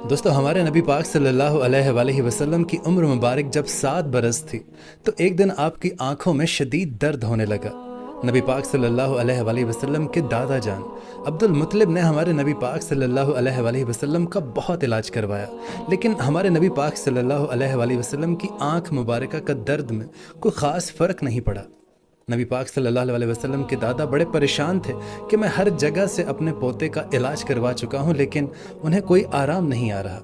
دوستو ہمارے نبی پاک صلی اللہ علیہ وآلہ وسلم کی عمر مبارک جب 7 برس تھی تو ایک دن آپ کی آنکھوں میں شدید درد ہونے لگا۔ نبی پاک صلی اللہ علیہ وآلہ وسلم کے دادا جان عبد المطلب نے ہمارے نبی پاک صلی اللہ علیہ وآلہ وسلم کا بہت علاج کروایا، لیکن ہمارے نبی پاک صلی اللہ علیہ وآلہ وسلم کی آنکھ مبارکہ کا درد میں کوئی خاص فرق نہیں پڑا۔ نبی پاک صلی اللہ علیہ وسلم کے دادا بڑے پریشان تھے کہ میں ہر جگہ سے اپنے پوتے کا علاج کروا چکا ہوں لیکن انہیں کوئی آرام نہیں آ رہا۔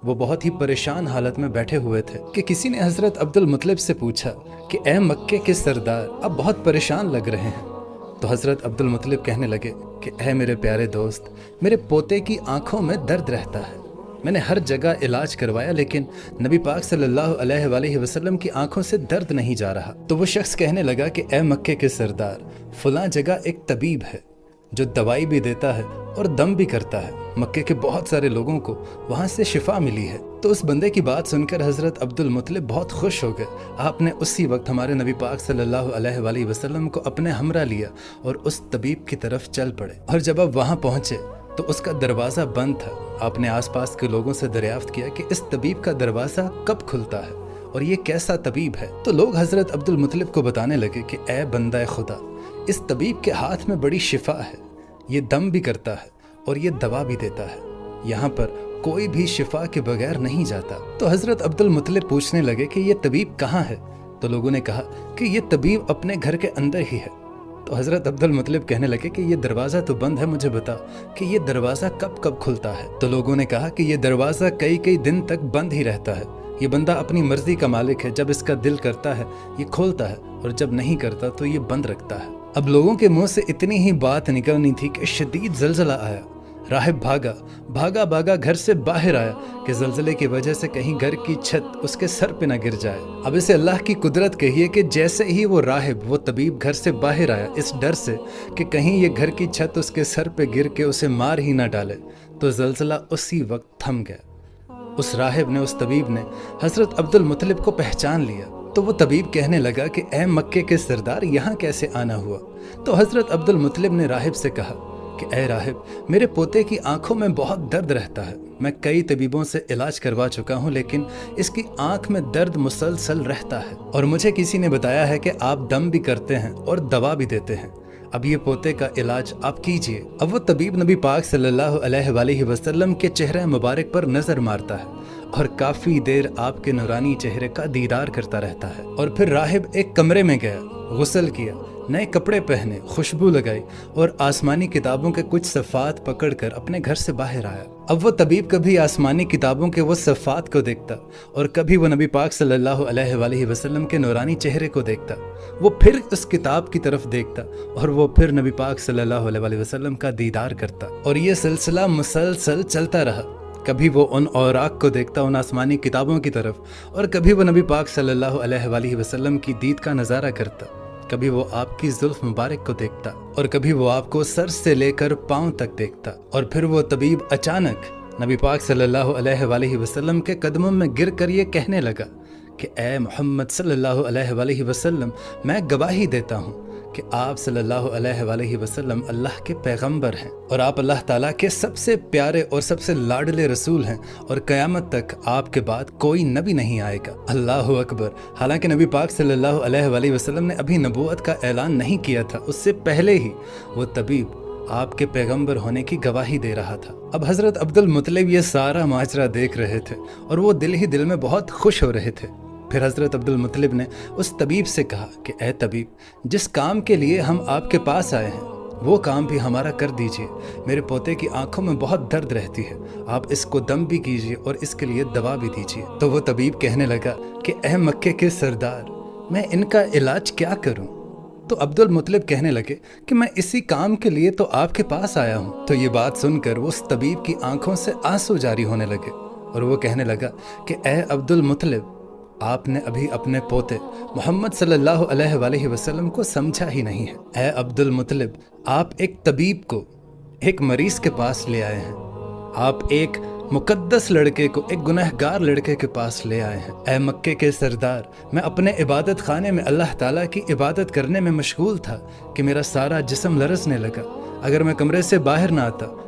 وہ بہت ہی پریشان حالت میں بیٹھے ہوئے تھے کہ کسی نے حضرت عبد المطلب سے پوچھا کہ اے مکے کے سردار، اب بہت پریشان لگ رہے ہیں۔ تو حضرت عبد المطلب کہنے لگے کہ اے میرے پیارے دوست، میرے پوتے کی آنکھوں میں درد رہتا ہے، میں نے ہر جگہ علاج کروایا لیکن نبی پاک صلی اللہ علیہ وآلہ وسلم کی آنکھوں سے درد نہیں جا رہا۔ تو وہ شخص کہنے لگا کہ اے مکے کے سردار، فلاں جگہ ایک طبیب ہے جو دوائی بھی دیتا ہے اور دم بھی کرتا ہے، مکے کے بہت سارے لوگوں کو وہاں سے شفا ملی ہے۔ تو اس بندے کی بات سن کر حضرت عبد المطلب بہت خوش ہو گئے۔ آپ نے اسی وقت ہمارے نبی پاک صلی اللہ علیہ وآلہ وسلم کو اپنے ہمراہ لیا اور اس طبیب کی طرف چل پڑے، اور جب آپ وہاں پہنچے تو اس کا دروازہ بند تھا۔ آپ نے آس پاس کے لوگوں سے دریافت کیا کہ اس طبیب کا دروازہ کب کھلتا ہے اور یہ کیسا طبیب ہے؟ تو لوگ حضرت عبد المطلب کو بتانے لگے کہ اے بندہ خدا، اس طبیب کے ہاتھ میں بڑی شفا ہے، یہ دم بھی کرتا ہے اور یہ دوا بھی دیتا ہے، یہاں پر کوئی بھی شفا کے بغیر نہیں جاتا۔ تو حضرت عبد المطلب پوچھنے لگے کہ یہ طبیب کہاں ہے؟ تو لوگوں نے کہا کہ یہ طبیب اپنے گھر کے اندر ہی ہے۔ تو حضرت عبد المطلب کہنے لگے کہ یہ دروازہ تو بند ہے، مجھے بتا کہ یہ دروازہ کب کھلتا ہے؟ تو لوگوں نے کہا کہ یہ دروازہ کئی دن تک بند ہی رہتا ہے، یہ بندہ اپنی مرضی کا مالک ہے، جب اس کا دل کرتا ہے یہ کھولتا ہے اور جب نہیں کرتا تو یہ بند رکھتا ہے۔ اب لوگوں کے منہ سے اتنی ہی بات نکلنی تھی کہ شدید زلزلہ آیا۔ راہب بھاگا گھر سے باہر آیا کہ زلزلے کی وجہ سے کہیں گھر کی چھت اس کے سر پہ نہ گر جائے۔ اب اسے اللہ کی قدرت کہیے کہ جیسے ہی وہ راہب، وہ طبیب گھر سے باہر آیا اس ڈر سے کہ کہیں یہ گھر کی چھت اس کے سر پہ گر کے اسے مار ہی نہ ڈالے، تو زلزلہ اسی وقت تھم گیا۔ اس راہب نے، اس طبیب نے حضرت عبد المطلب کو پہچان لیا۔ تو وہ طبیب کہنے لگا کہ اے مکے کے سردار، یہاں کیسے آنا ہوا؟ تو حضرت عبد المطلب نے راہب سے کہا کہ اے راہب، میرے پوتے کی آنکھوں میں بہت درد رہتا ہے، میں کئی طبیبوں سے علاج کروا چکا ہوں لیکن اس کی آنکھ میں درد مسلسل رہتا ہے، اور مجھے کسی نے بتایا ہے کہ آپ دم بھی کرتے ہیں اور دوا بھی دیتے ہیں، اب یہ پوتے کا علاج آپ کیجئے۔ اب وہ طبیب نبی پاک صلی اللہ علیہ وآلہ وسلم کے چہرے مبارک پر نظر مارتا ہے اور کافی دیر آپ کے نورانی چہرے کا دیدار کرتا رہتا ہے، اور پھر راہب ایک کمرے میں گیا، غسل کیا، نئے کپڑے پہنے، خوشبو لگائی اور آسمانی کتابوں کے کچھ صفحات پکڑ کر اپنے گھر سے باہر آیا۔ اب وہ طبیب کبھی آسمانی کتابوں کے وہ صفحات کو دیکھتا اور کبھی وہ نبی پاک صلی اللہ علیہ وآلہ وسلم کے نورانی چہرے کو دیکھتا، وہ پھر اس کتاب کی طرف دیکھتا اور وہ پھر نبی پاک صلی اللہ علیہ وآلہ وسلم کا دیدار کرتا، اور یہ سلسلہ مسلسل چلتا رہا۔ کبھی وہ ان اوراق کو دیکھتا، ان آسمانی کتابوں کی طرف، اور کبھی وہ نبی پاک صلی اللہ علیہ وآلہ وسلم کی دید کا نظارہ کرتا، کبھی وہ آپ کی زلف مبارک کو دیکھتا اور کبھی وہ آپ کو سر سے لے کر پاؤں تک دیکھتا۔ اور پھر وہ طبیب اچانک نبی پاک صلی اللہ علیہ وآلہ وسلم کے قدموں میں گر کر یہ کہنے لگا کہ اے محمد صلی اللہ علیہ وآلہ وسلم، میں گواہی دیتا ہوں کہ آپ صلی اللہ علیہ وآلہ وسلم اللہ کے پیغمبر ہیں اور آپ اللہ تعالیٰ کے سب سے پیارے اور سب سے لاڈلے رسول ہیں، اور قیامت تک آپ کے بعد کوئی نبی نہیں آئے گا۔ اللہ اکبر۔ حالانکہ نبی پاک صلی اللہ علیہ وآلہ وسلم نے ابھی نبوت کا اعلان نہیں کیا تھا، اس سے پہلے ہی وہ طبیب آپ کے پیغمبر ہونے کی گواہی دے رہا تھا۔ اب حضرت عبد المطلب یہ سارا ماجرا دیکھ رہے تھے اور وہ دل ہی دل میں بہت خوش ہو رہے تھے۔ پھر حضرت عبد المطلب نے اس طبیب سے کہا کہ اے طبیب، جس کام کے لیے ہم آپ کے پاس آئے ہیں وہ کام بھی ہمارا کر دیجئے، میرے پوتے کی آنکھوں میں بہت درد رہتی ہے، آپ اس کو دم بھی کیجئے اور اس کے لیے دوا بھی دیجئے۔ تو وہ طبیب کہنے لگا کہ اے مکے کے سردار، میں ان کا علاج کیا کروں؟ تو عبد المطلب کہنے لگے کہ میں اسی کام کے لیے تو آپ کے پاس آیا ہوں۔ تو یہ بات سن کر وہ اس طبیب کی آنکھوں سے آنسو جاری ہونے لگے اور وہ کہنے لگا کہ اے عبد المطلب، آپ نے ابھی اپنے پوتے محمد صلی اللہ علیہ وآلہ وسلم کو سمجھا ہی نہیں ہے۔ اے عبد المطلب، آپ ایک طبیب کو ایک مریض کے پاس لے آئے ہیں، آپ ایک مقدس لڑکے کو، ایک گنہگار لڑکے کے پاس لے آئے ہیں۔ اے مکے کے سردار، میں اپنے عبادت خانے میں اللہ تعالیٰ کی عبادت کرنے میں مشغول تھا کہ میرا سارا جسم لرزنے لگا، اگر میں کمرے سے باہر نہ آتا